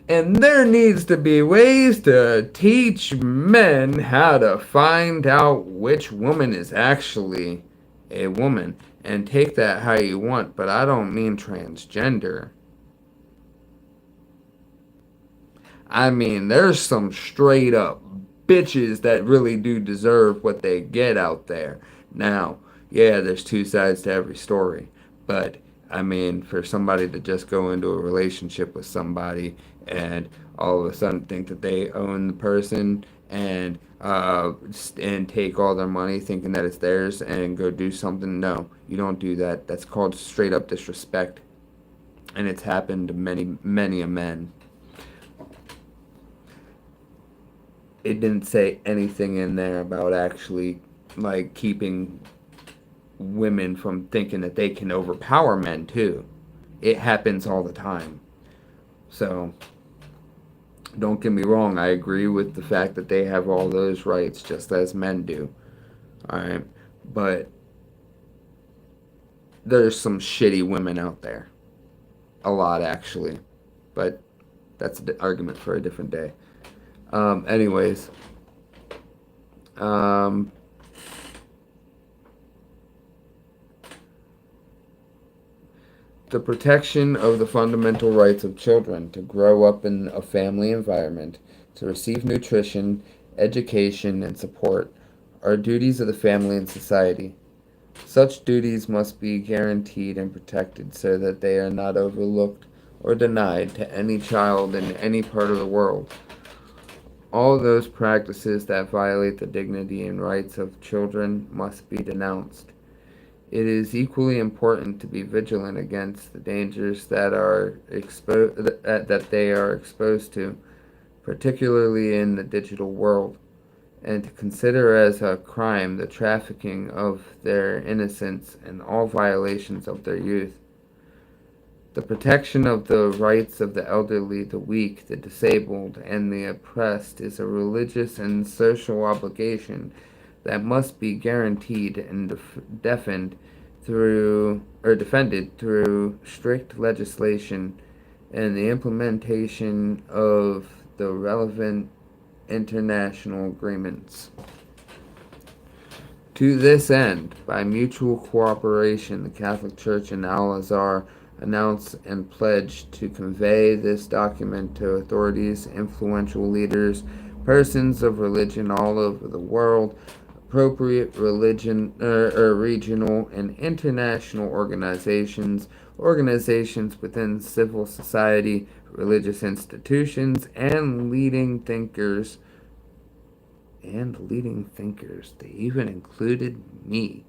And there needs to be ways to teach men how to find out which woman is actually a woman, and take that how you want, but I don't mean transgender. I mean, there's some straight up bitches that really do deserve what they get out there. Now, yeah, there's two sides to every story, but I mean, for somebody to just go into a relationship with somebody and all of a sudden think that they own the person and take all their money thinking that it's theirs and go do something, no, you don't do that. That's called straight up disrespect, and it's happened to many a men. It didn't say anything in there about actually like keeping women from thinking that they can overpower men too. It happens all the time. So don't get me wrong, I agree with the fact that they have all those rights just as men do. Alright? But there's some shitty women out there. A lot actually. But that's an argument for a different day. Anyways. The protection of the fundamental rights of children to grow up in a family environment, to receive nutrition, education, and support are duties of the family and society. Such duties must be guaranteed and protected so that they are not overlooked or denied to any child in any part of the world. All those practices that violate the dignity and rights of children must be denounced. It is equally important to be vigilant against the dangers that they are exposed to, particularly in the digital world, and to consider as a crime the trafficking of their innocence and all violations of their youth. The protection of the rights of the elderly, the weak, the disabled, and the oppressed is a religious and social obligation that must be guaranteed and defended through strict legislation and the implementation of the relevant international agreements. To this end, by mutual cooperation, the Catholic Church and Al-Azhar announced and pledged to convey this document to authorities, influential leaders, persons of religion all over the world, appropriate regional and international organizations within civil society, religious institutions, and leading thinkers. They even included me.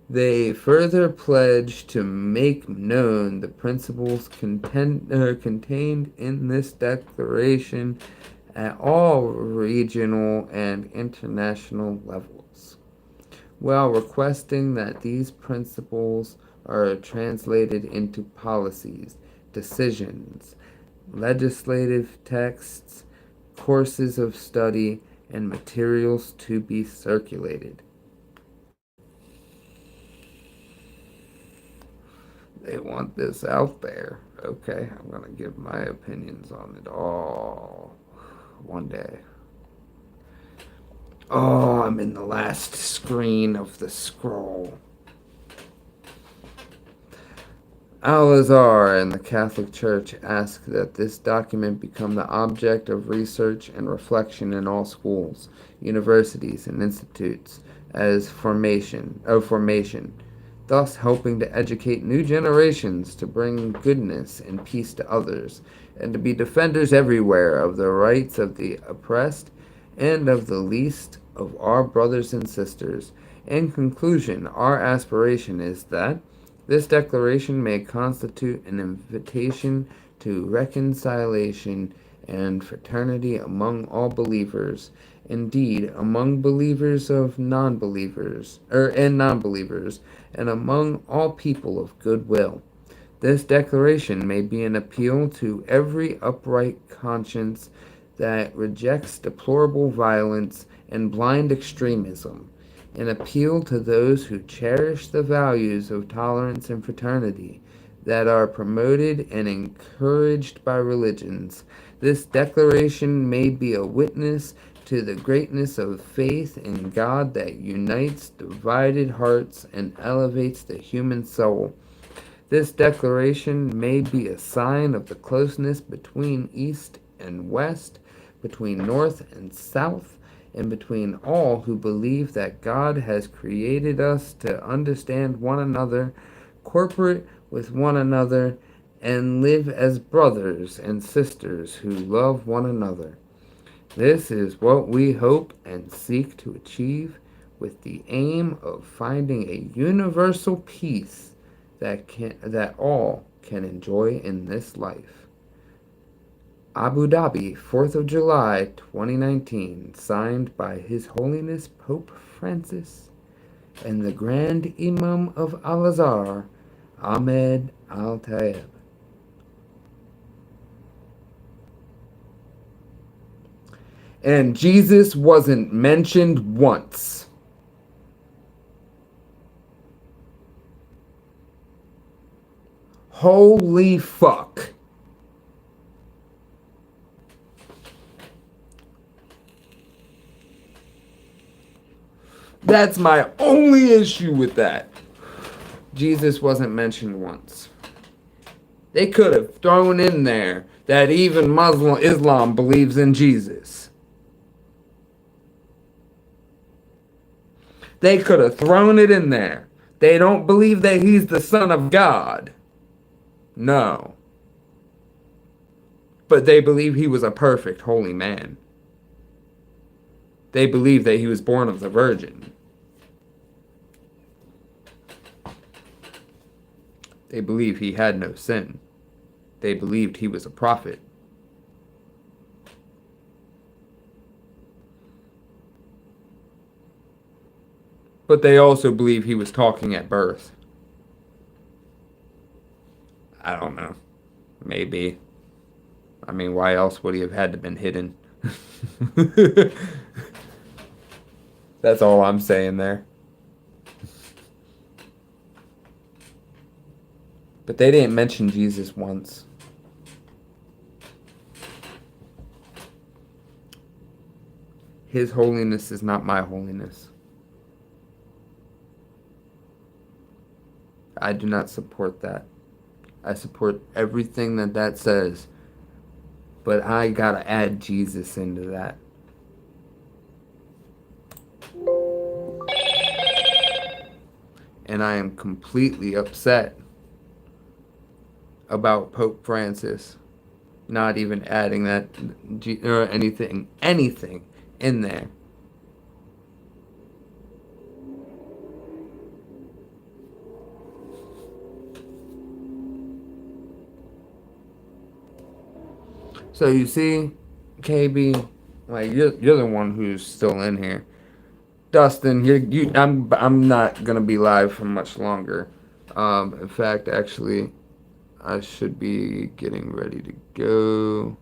They further pledge to make known the principles contained in this declaration at all regional and international levels, while requesting that these principles are translated into policies, decisions, legislative texts, courses of study, and materials to be circulated. They want this out there. Okay, I'm gonna give my opinions on it all one day. Oh, I'm in the last screen of the scroll. Al-Azhar and the Catholic Church ask that this document become the object of research and reflection in all schools, universities, and institutes as formation, thus helping to educate new generations to bring goodness and peace to others, and to be defenders everywhere of the rights of the oppressed and of the least of our brothers and sisters. In conclusion, our aspiration is that this declaration may constitute an invitation to reconciliation and fraternity among all believers, indeed among believers of non-believers, and non-believers, and among all people of goodwill. This declaration may be an appeal to every upright conscience that rejects deplorable violence and blind extremism, an appeal to those who cherish the values of tolerance and fraternity that are promoted and encouraged by religions. This declaration may be a witness to the greatness of faith in God that unites divided hearts and elevates the human soul. This declaration may be a sign of the closeness between East and West, between North and South, and between all who believe that God has created us to understand one another, cooperate with one another, and live as brothers and sisters who love one another. This is what we hope and seek to achieve, with the aim of finding a universal peace that all can enjoy in this life. Abu Dhabi, 4th of July, 2019, signed by His Holiness Pope Francis and the Grand Imam of Al-Azhar, Ahmed Al-Tayeb. And Jesus wasn't mentioned once. Holy fuck. That's my only issue with that. Jesus wasn't mentioned once. They could have thrown in there that even Islam believes in Jesus. They could have thrown it in there. They don't believe that he's the Son of God. No. But they believe he was a perfect holy man. They believe that he was born of the Virgin. They believe he had no sin. They believed he was a prophet. But they also believe he was talking at birth. I don't know. Maybe. I mean, why else would he have had to been hidden? That's all I'm saying there. But they didn't mention Jesus once. His holiness is not my holiness. I do not support that. I support everything that says. But I gotta add Jesus into that. And I am completely upset about Pope Francis not even adding that or anything in there. So you see, KB, like you're the one who's still in here. Dustin, I'm not gonna be live for much longer. In fact, actually, I should be getting ready to go.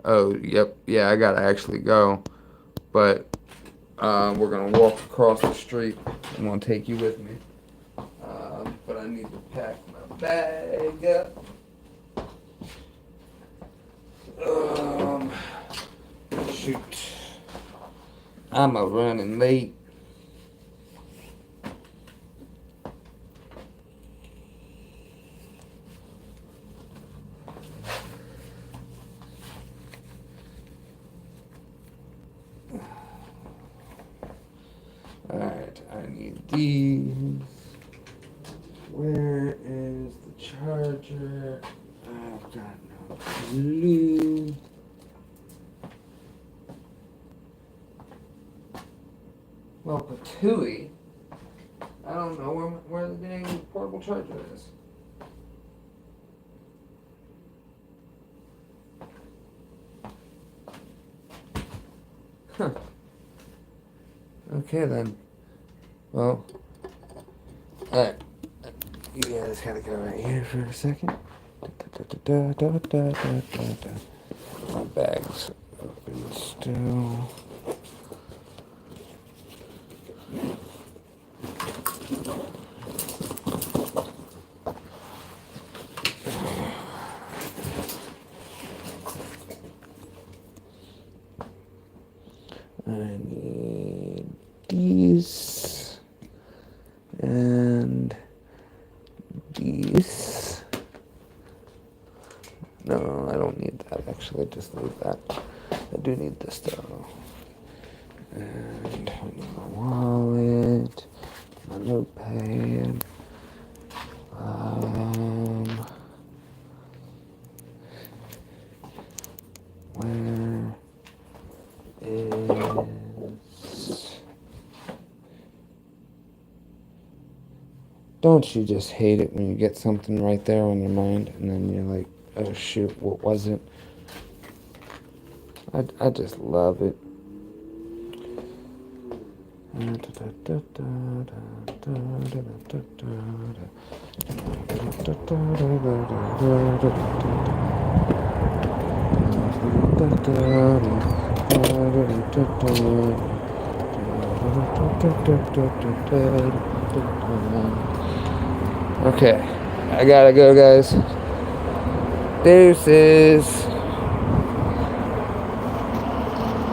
Oh, yep, yeah, I gotta actually go. But we're gonna walk across the street. I'm gonna take you with me. But I need to pack my bag up. Shoot. I'm a running late. Alright, I need these. Where is the charger? I've got no clue. Well, Patooey. I don't know where the dang portable charger is. Huh. Okay then. Well, alright. You guys gotta go right here for a second. My bag's open still. I need these and these. No, I don't need that. Actually, just leave that. I do need this though. And I need my wallet, my notepad. Where is... Don't you just hate it when you get something right there on your mind and then you're like, oh shoot, what was it? I just love it. Okay, I gotta go, guys. Deuces.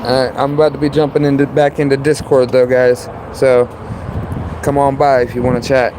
Alright, I'm about to be jumping back into Discord though, guys. So come on by if you want to chat.